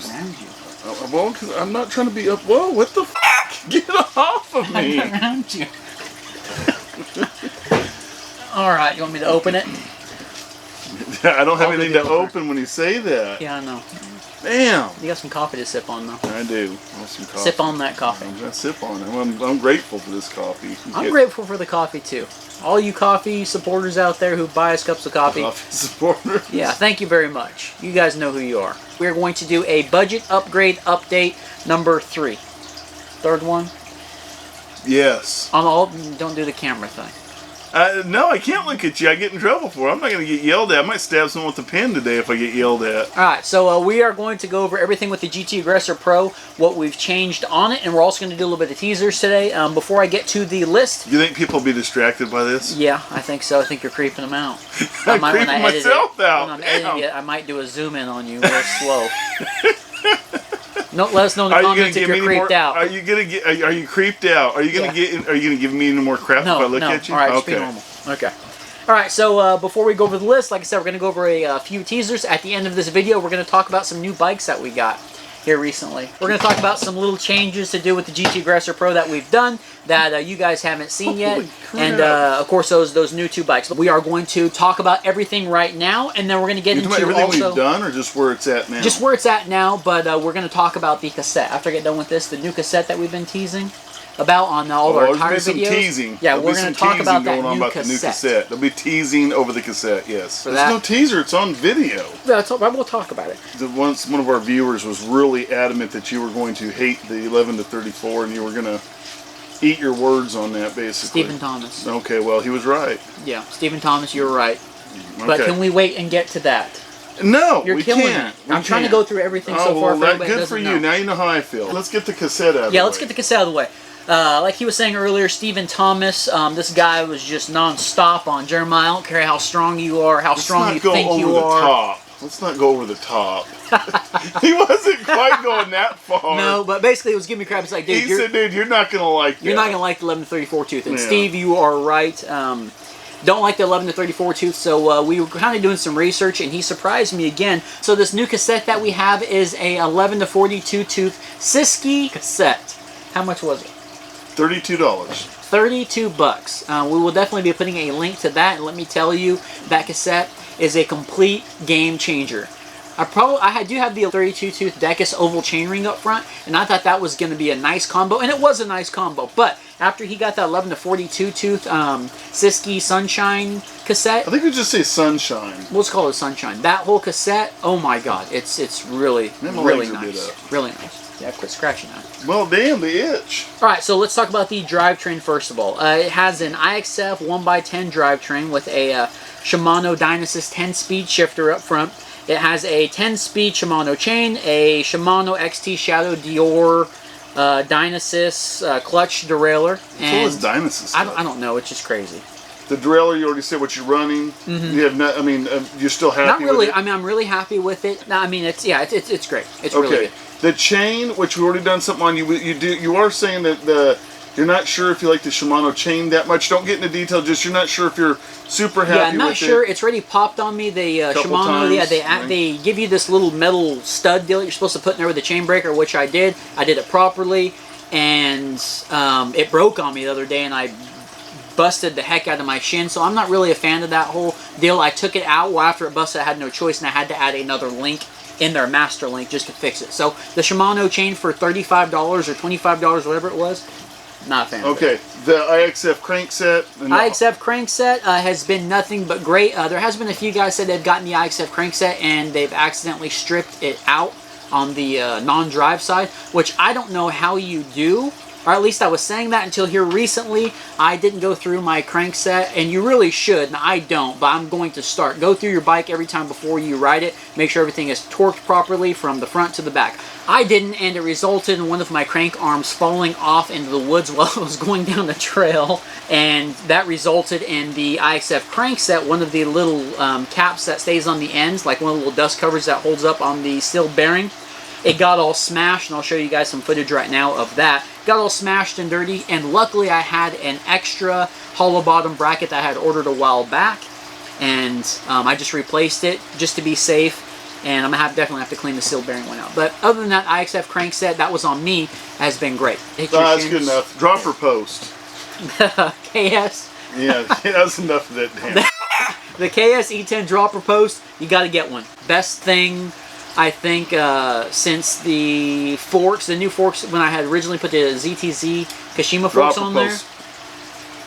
around you. Well, because I'm not trying to be up. Whoa, what the f***? Get off of me. I'm around you. Alright, you want me to open it? I don't have anything to open when you say that. Yeah, I know. Damn. You got some coffee to sip on, though. I do. I want some coffee. Sip on that coffee. I'm going to sip on it. I'm grateful for this coffee. I'm grateful for the coffee, too. All you coffee supporters out there who buy us cups of coffee. Coffee supporters. Yeah, thank you very much. You guys know who you are. We are going to do a budget upgrade update number 3. Third one? Yes. On all, don't do the camera thing. No, I can't look at you. I get in trouble for it. I'm not going to get yelled at. I might stab someone with a pen today if I get yelled at. Alright, so we are going to go over everything with the GT Aggressor Pro, what we've changed on it, and we're also going to do a little bit of teasers today. Before I get to the list... You think people will be distracted by this? Yeah, I think so. I think you're creeping them out. I'm creeping myself out. When I'm editing it, I might do a zoom in on you real slow. No, let us know in the comments if you're creeped out. Are you gonna get? Are you creeped out? Are you gonna get? Are you gonna give me any more crap if I look at you? All right, just be normal. Okay. All right. So before we go over the list, like I said, we're gonna go over a few teasers. At the end of this video, we're gonna talk about some new bikes that we got here recently. We're gonna talk about some little changes to do with the GT Aggressor Pro that we've done that you guys haven't seen yet, and of course those new 2 bikes. But we are going to talk about everything right now, and then we're gonna get into everything also we've done, or just where it's at now. Just where it's at now, but we're gonna talk about the cassette after I get done with this. The new cassette that we've been teasing about on all our tire videos. Some teasing. Yeah, we're going to talk about that new cassette. There'll be teasing over the cassette, yes. There's no teaser, it's on video. We'll talk about it. Once one of our viewers was really adamant that you were going to hate the 11 to 34 and you were going to eat your words on that, basically. Stephen Thomas. Okay, well, he was right. Yeah, Stephen Thomas, you're right. Okay. But can we wait and get to that? No, You're killing me. I'm trying to go through everything so far. Well, good for you. Now you know how I feel. Let's get the cassette out of the way. Yeah, let's get the cassette out of the way. Like he was saying earlier, Stephen Thomas, this guy was just non-stop on Jeremiah. I don't care how strong you are, how strong you think you are. Let's not go over the top. He wasn't quite going that far. No, but basically it was giving me crap. It's like, dude, he said, dude, you're not going to like that. You're not going to like the 11 to 34 tooth. And Steve, you are right. Don't like the 11 to 34 tooth, so we were kind of doing some research, and he surprised me again. So this new cassette that we have is a 11 to 42 tooth Siski cassette. How much was it? $32. $32. We will definitely be putting a link to that, and let me tell you, that cassette is a complete game changer. I do have the 32 tooth Decus oval chainring up front, and I thought that was going to be a nice combo, and it was a nice combo. But after he got that 11 to 42 tooth Siski Sunshine cassette, I think we just say Sunshine. Let's call it Sunshine. That whole cassette, oh my God, it's really nice. Really nice. Yeah, quit scratching that. Well, damn, the itch. All right, so let's talk about the drivetrain first of all. It has an IXF 1x10 drivetrain with a Shimano Dynasis 10-speed shifter up front. It has a 10-speed Shimano chain, a Shimano XT Shadow Dior Dynasis clutch derailleur. What was Dynasis? I don't know. It's just crazy. The derailleur, you already said what you're running. Mm-hmm. You have not. I mean, you're still happy. Not really. With it? I mean, I'm really happy with it. I mean, it's great. It's really good. The chain, which we already done something on, you are saying that you're not sure if you like the Shimano chain that much. Don't get into detail. Just you're not sure if you're super happy with it. Yeah, I'm not sure. It's already popped on me. The Shimano, they give you this little metal stud deal you're supposed to put in there with the chain breaker, which I did. I did it properly, and it broke on me the other day, and I busted the heck out of my shin. So I'm not really a fan of that whole deal. I took it out. Well, after it busted, I had no choice, and I had to add another link in their master link just to fix it. So the Shimano chain for $35 or $25, whatever it was, not a fan of it. Okay, the IXF Crankset. IXF Crankset has been nothing but great. There has been a few guys said they've gotten the IXF Crankset and they've accidentally stripped it out on the non-drive side, which I don't know how you do. Or at least I was saying that until here recently. I didn't go through my crankset, and you really should, and I don't, but I'm going to start. Go through your bike every time before you ride it. Make sure everything is torqued properly from the front to the back. I didn't, and it resulted in one of my crank arms falling off into the woods while I was going down the trail, and that resulted in the IXF Crankset, one of the little caps that stays on the ends, like one of the little dust covers that holds up on the steel bearing. It got all smashed, and I'll show you guys some footage right now of that. Got all smashed and dirty, and luckily I had an extra hollow bottom bracket that I had ordered a while back, and I just replaced it just to be safe. and I'm gonna definitely have to clean the seal bearing one out. But other than that, IXF Crankset, that was on me, has been great. That's good enough. Dropper Post. KS. Yeah, that's enough of that damn. The KS eTen Dropper Post, you got to get one. Best thing, I think, since the forks, the new forks, when I had originally put the ZTZ Kashima forks on there.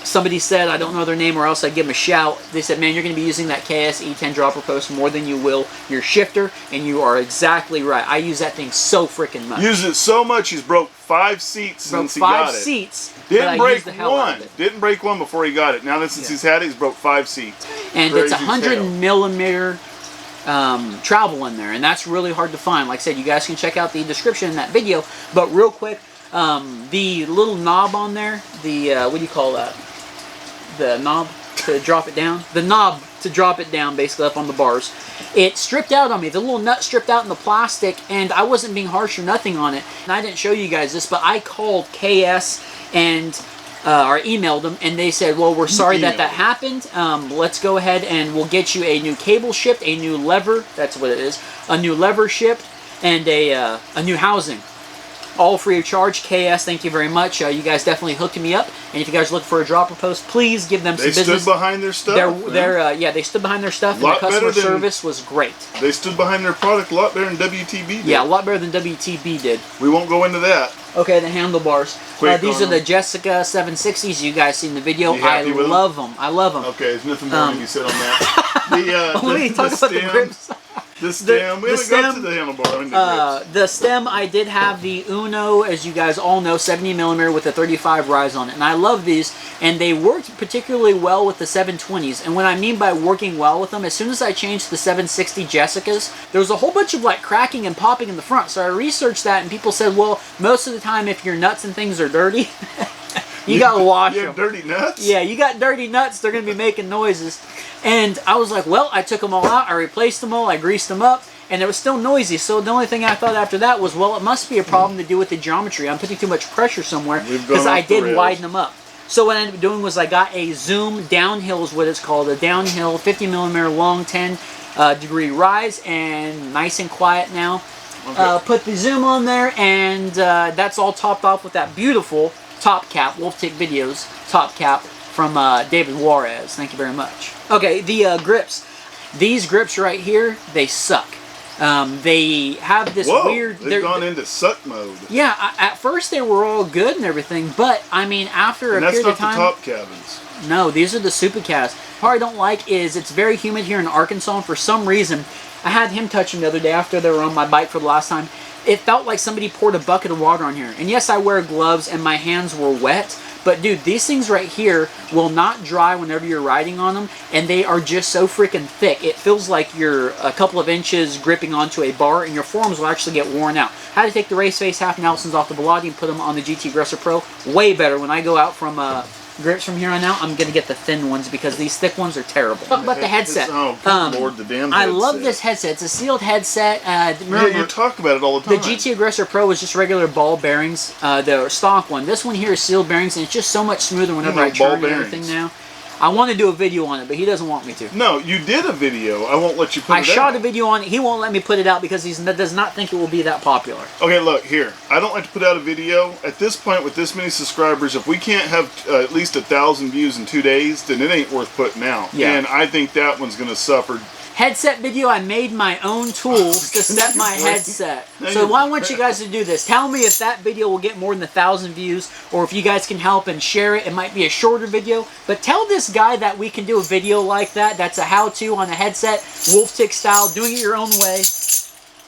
Somebody said, I don't know their name or else I'd give them a shout. They said, man, you're going to be using that KS eTen Dropper Post more than you will your shifter. And you are exactly right. I use that thing so freaking much. Used it so much, he's broke 5 seats since he got it. 5 seats. Didn't break one. Didn't break one before he got it. Now that since he's had it, he's broke 5 seats. And it's 100mm travel in there. And that's really hard to find. Like I said, you guys can check out the description in that video. But real quick, the little knob on there, the, what do you call that? The knob to drop it down. The knob to drop it down, basically up on the bars. It stripped out on me. The little nut stripped out in the plastic, and I wasn't being harsh or nothing on it. And I didn't show you guys this, but I called KS and or emailed them, and they said, well, we're sorry that happened. Let's go ahead and we'll get you a new cable shipped, a new lever, that's what it is, a new lever shipped, and a new housing. All free of charge. KS, thank you very much. You guys definitely hooked me up. And if you guys look for a dropper post, please give them some business. They stood behind their stuff. Yeah, they stood behind their stuff. And the customer service was great. They stood behind their product a lot better than WTB did. Yeah, a lot better than WTB did. We won't go into that. Okay, the handlebars. These are the Jessica 760s you guys see in the video. I love them. I love them. Okay, there's nothing more to be said on that. Let me talk about the grips. The stem, we haven't got to the handlebar. The stem, I did have the Uno, as you guys all know, 70mm with a 35 rise on it. And I love these, and they worked particularly well with the 720s. And what I mean by working well with them, as soon as I changed to the 760 Jessicas, there was a whole bunch of like cracking and popping in the front. So I researched that, and people said, well, most of the time if your nuts and things are dirty, you gotta wash them. You have dirty nuts? Yeah, you got dirty nuts, they're gonna be making noises. And I was like, well, I took them all out, I replaced them all, I greased them up, and it was still noisy. So the only thing I thought after that was, well, it must be a problem to do with the geometry. I'm putting too much pressure somewhere, because I did widen them up. So what I ended up doing was I got a zoom downhill is what it's called, a downhill 50mm long 10 degree rise, and nice and quiet now. Okay. Put the zoom on there, and that's all topped off with that beautiful top cap, Wolftick Videos top cap from David Juarez. Thank you very much. Okay, the grips. These grips right here, they suck. They have this weird... They've gone into suck mode. Yeah, at first they were all good and everything, but I mean, after a period of time... that's not the top cabins. No, these are the Supercast. Part I don't like is it's very humid here in Arkansas, and for some reason, I had him touch them the other day after they were on my bike for the last time. It felt like somebody poured a bucket of water on here. And yes, I wear gloves and my hands were wet, but dude, these things right here will not dry whenever you're riding on them, and they are just so freaking thick. It feels like you're a couple of inches gripping onto a bar, and your forearms will actually get worn out. I had to take the Race Face half Nelsons off the Bilotti and put them on the GT Aggressor Pro. Way better. When I go out from grips from here on out, I'm going to get the thin ones because these thick ones are terrible. Talk about the headset. Oh, Lord, the damn I love this headset. It's a sealed headset. Remember, yeah, you talk about it all the time. The GT Aggressor Pro is just regular ball bearings, the stock one. This one here is sealed bearings, and it's just so much smoother whenever I turn and everything now. I want to do a video on it, but he doesn't want me to. No, you did a video. I won't let you put it out. I shot a video on it. He won't let me put it out because he does not think it will be that popular. Okay, look, here. I don't like to put out a video. At this point, with this many subscribers, if we can't have at least 1,000 views in 2 days, then it ain't worth putting out. Yeah. And I think that one's going to suffer. Headset video, I made my own tools to set my headset. So I want you guys to do this. Tell me if that video will get more than 1,000 views, or if you guys can help and share it. It might be a shorter video, but tell this guy that we can do a video like that. That's a how-to on a headset, Wolftick style, doing it your own way.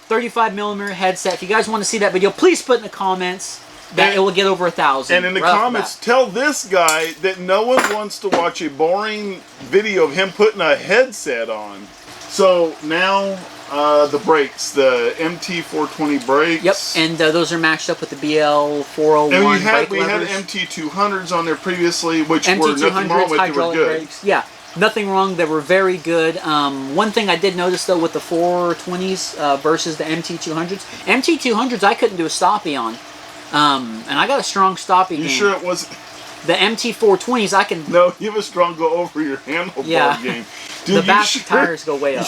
35mm headset. If you guys want to see that video, please put in the comments that it will get over 1,000. And in the comments, tell this guy that no one wants to watch a boring video of him putting a headset on. So now the brakes, the MT420 brakes. Yep, and those are matched up with the BL401 and brake we had MT200s on there previously, which were nothing wrong with. They were good. Brakes. Yeah, nothing wrong. They were very good. One thing I did notice though with the 420s versus the MT200s, MT200s I couldn't do a stoppie on, and I got a strong stoppie. You sure it wasn't? The MT420s I can. No, you have a strong go over your handlebar game. Dude, the back tires go way up.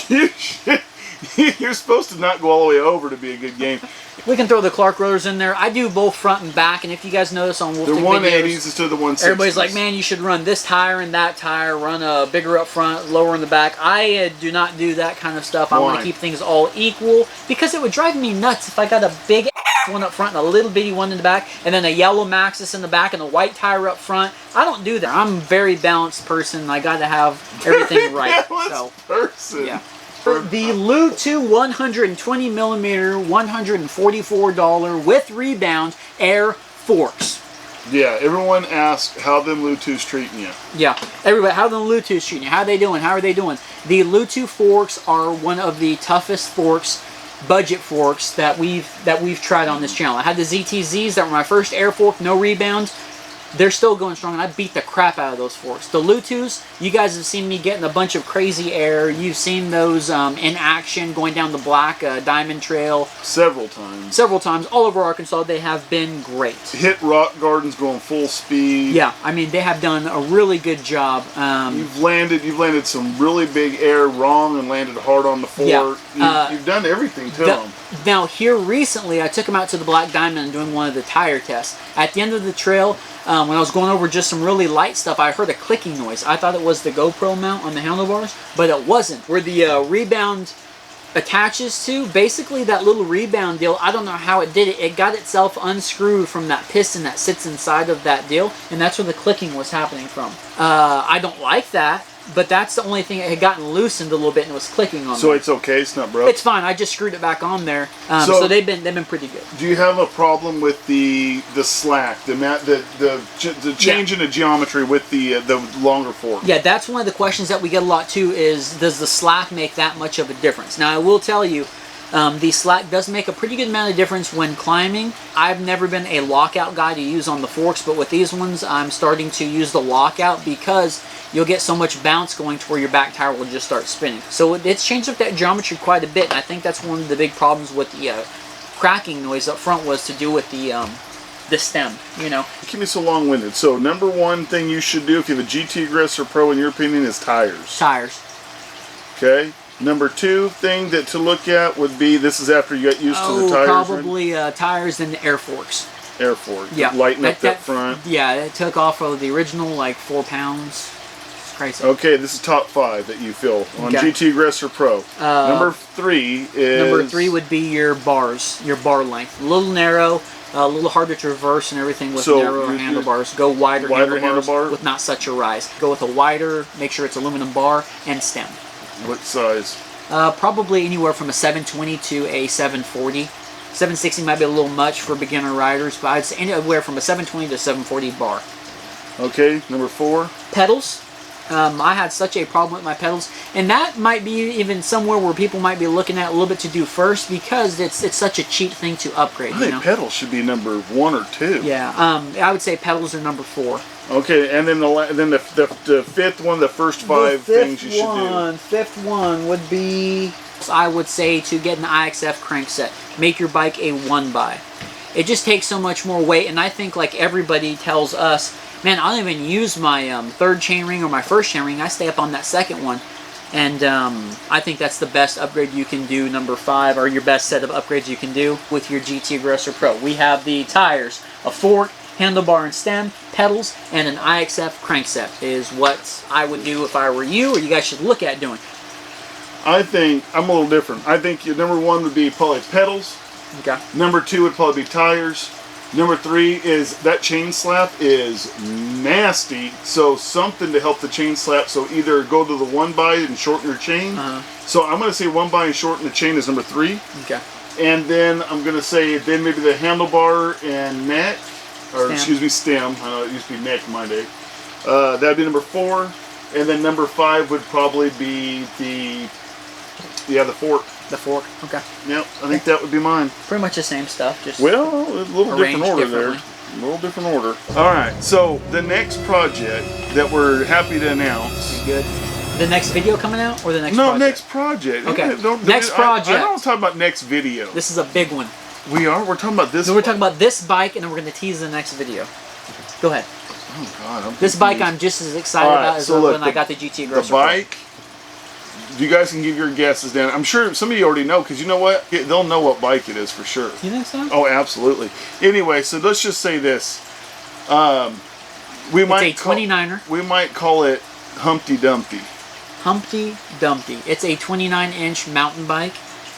You're supposed to not go all the way over to be a good game. We can throw the Clark rotors in there. I do both front and back, and if you guys notice on Wolf The Tank 180s videos, instead of the 160s. everybody's like, man, you should run this tire and that tire, run a bigger up front, lower in the back. I do not do that kind of stuff. I want to keep things all equal, because it would drive me nuts if I got a big one up front and a little bitty one in the back, and then a yellow Maxxis in the back and a white tire up front. I don't do that. I'm a very balanced person. I got to have everything right. Person. Yeah. The LUTU 120mm, $144 with rebound air forks. Yeah, everyone asks how them LUTU's treating you. Yeah, everybody, how the LUTU's treating you? How are they doing? How are they doing? The LUTU forks are one of the toughest forks, budget forks that we've tried on this channel. I had the ZTZs that were my first air fork, no rebound. They're still going strong, and I beat the crap out of those forks. The LUTUs, you guys have seen me getting a bunch of crazy air. You've seen those in action going down the Black Diamond Trail. Several times. Several times. All over Arkansas, they have been great. Hit rock gardens going full speed. Yeah, I mean, they have done a really good job. You've landed some really big air wrong and landed hard on the fork. Yeah. You've done everything to them. Now, here recently, I took them out to the Black Diamond and doing one of the tire tests. At the end of the trail, when I was going over just some really light stuff, I heard a clicking noise. I thought it was the GoPro mount on the handlebars, but it wasn't. Where the rebound attaches to, basically that little rebound deal, I don't know how it did it. It got itself unscrewed from that piston that sits inside of that deal, and that's where the clicking was happening from. I don't like that. But that's the only thing. It had gotten loosened a little bit and it was clicking on. So there. It's okay. It's not broke. It's fine. I just screwed it back on there. So they've been pretty good. Do you have a problem with the slack, the change in the geometry with the longer fork? Yeah, that's one of the questions that we get a lot too. Is does the slack make that much of a difference? Now I will tell you, the slack does make a pretty good amount of difference when climbing. I've never been a lockout guy to use on the forks, but with these ones, I'm starting to use the lockout because you'll get so much bounce going to where your back tire will just start spinning. So it's changed up that geometry quite a bit, and I think that's one of the big problems with the cracking noise up front was to do with the stem, you know. Keep me so long-winded. So number one thing you should do if you have a GT Aggressor Pro, in your opinion, is tires. Tires. Okay. Number two thing to look at would be, this is after you got used to the tires. Probably tires and the air forks. Air fork. Yeah. Lighten up that front. Yeah, it took off of the original like 4 pounds. It's crazy. Okay, this is top 5 that you feel on GT Aggressor Pro. Number 3 is... Number 3 would be your bars, your bar length. A little narrow, a little hard to traverse and everything with narrower handlebars. Go wider handlebars with not such a rise. Go with a wider, make sure it's aluminum bar, and stem. What size? Probably anywhere from a 720 to a 740. 760 might be a little much for beginner riders, but I'd say anywhere from a 720 to 740 bar. Okay, number 4. Pedals. I had such a problem with my pedals, and that might be even somewhere where people might be looking at a little bit to do first, because it's such a cheap thing to upgrade. I think pedals should be number 1 or 2. Yeah, I would say pedals are number 4. Okay, and then the fifth one, the first 5 things you should do. Fifth one would be, I would say, to get an IXF Crankset. Make your bike a 1x. It just takes so much more weight, and I think like everybody tells us, man, I don't even use my 3rd chainring or my 1st chainring. I stay up on that 2nd one. And I think that's the best upgrade you can do, number 5, or your best set of upgrades you can do with your GT Aggressor Pro. We have the tires, a fork, handlebar and stem, pedals, and an IXF crankset is what I would do if I were you, or you guys should look at doing. I think I'm a little different. I think your number 1 would be probably pedals. Okay. Number 2 would probably be tires. Number 3 is that chain slap is nasty, so something to help the chain slap. So either go to the 1x and shorten your chain. So I'm going to say 1x and shorten the chain is number 3. Okay. And then I'm going to say then maybe the handlebar and neck, or excuse me, stem. I know it used to be neck in my day. That'd be number 4. And then number 5 would probably be the fork. The fork, okay. Yep, I think that would be mine. Pretty much the same stuff, just a little different order there. A little different order. Alright, so the next project that we're happy to announce. Good. The next video coming out, or the next project? No, next project. Okay, next project. I don't talk about next video. This is a big one. We are? We're talking about this. No, we're talking about this bike, and then we're going to tease the next video. Go ahead. Oh, God. This bike I'm just as excited about as when I got the GT Aggressor Pro. The bike, you guys can give your guesses down. I'm sure some of you already know, because you know what? They'll know what bike it is for sure. You think so? Oh, absolutely. Anyway, so let's just say this. It's a 29er. We might call it Humpty Dumpty. Humpty Dumpty. It's a 29-inch mountain bike.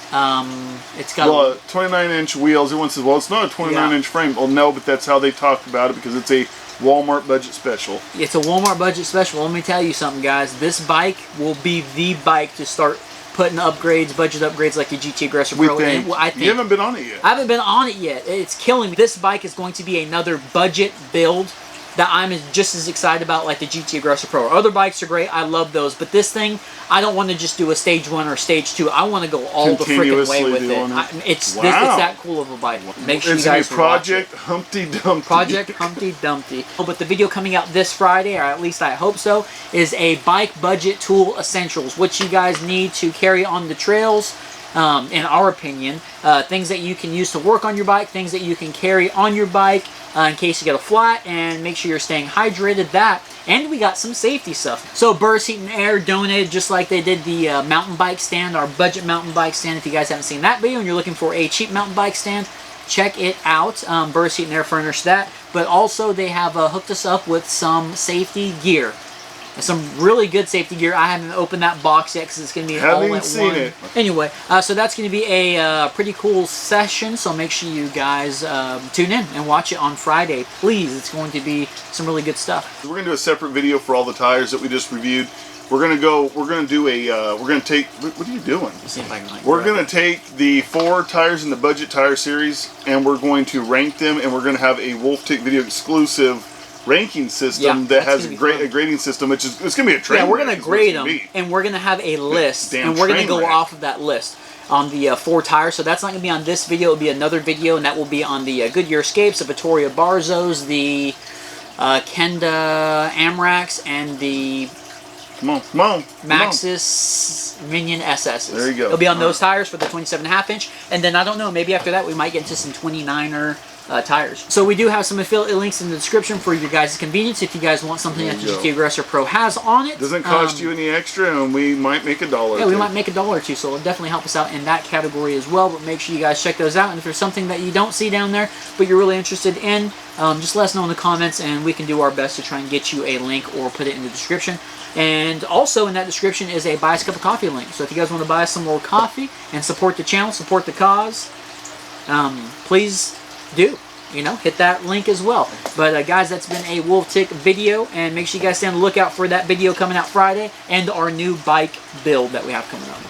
It's got 29-inch wheels. Everyone says, well, it's not a 29-inch frame. Well, no, but that's how they talk about it, because it's a Walmart budget special. It's a Walmart budget special. Let me tell you something, guys. This bike will be the bike to start putting upgrades, budget upgrades like the GT Aggressor Pro. I think. You haven't been on it yet. I haven't been on it yet. It's killing me. This bike is going to be another budget build that I'm just as excited about like the GT Aggressor Pro. Other bikes are great. I love those. But this thing, I don't want to just do a stage 1 or stage 2. I want to go all the freaking way with it. It's that cool of a bike. Make sure you guys Project Humpty Dumpty. Project Humpty Dumpty. But the video coming out this Friday, or at least I hope so, is a bike budget tool essentials. What you guys need to carry on the trails. In our opinion, things that you can use to work on your bike, things that you can carry on your bike in case you get a flat, and make sure you're staying hydrated. And we got some safety stuff. So Burris Heat and Air donated, just like they did the mountain bike stand, our budget mountain bike stand. If you guys haven't seen that video and you're looking for a cheap mountain bike stand, check it out. Burris Heat and Air furnished that. But also they have hooked us up with some safety gear. Some really good safety gear. I haven't opened that box yet because it's going to be all at one. Anyway, so that's going to be a pretty cool session. So make sure you guys tune in and watch it on Friday, please. It's going to be some really good stuff. We're going to do a separate video for all the tires that we just reviewed. We're going to take, what are you doing? See if I can, we're going to take the 4 tires in the budget tire series, and we're going to rank them, and we're going to have a Wolf Tick video exclusive ranking system that has a grading system, which is, it's going to be a train. Yeah, we're going to grade them, and we're going to have a list, and we're going to go off of that list on the 4 tires. So that's not going to be on this video. It'll be another video, and that will be on the Goodyear Escapes, the Vittoria Barzos, the Kenda Amrax, and the Maxxis Minion SSs. There you go. It'll be on those tires for the 27.5 inch, and then I don't know, maybe after that we might get into some 29er tires. So we do have some affiliate links in the description for your guys' convenience if you guys want something that the GT Aggressor Pro has on it. Doesn't cost you any extra, and we might make $1. Yeah, we might make $1 or $2, so it'll definitely help us out in that category as well. But make sure you guys check those out. And if there's something that you don't see down there, but you're really interested in, just let us know in the comments, and we can do our best to try and get you a link or put it in the description. And also in that description is a buy us a cup of coffee link. So if you guys want to buy us some more coffee and support the channel, support the cause, please do. You know, hit that link as well. But guys, that's been a Wolf Tick video, and make sure you guys stay on the lookout for that video coming out Friday and our new bike build that we have coming up.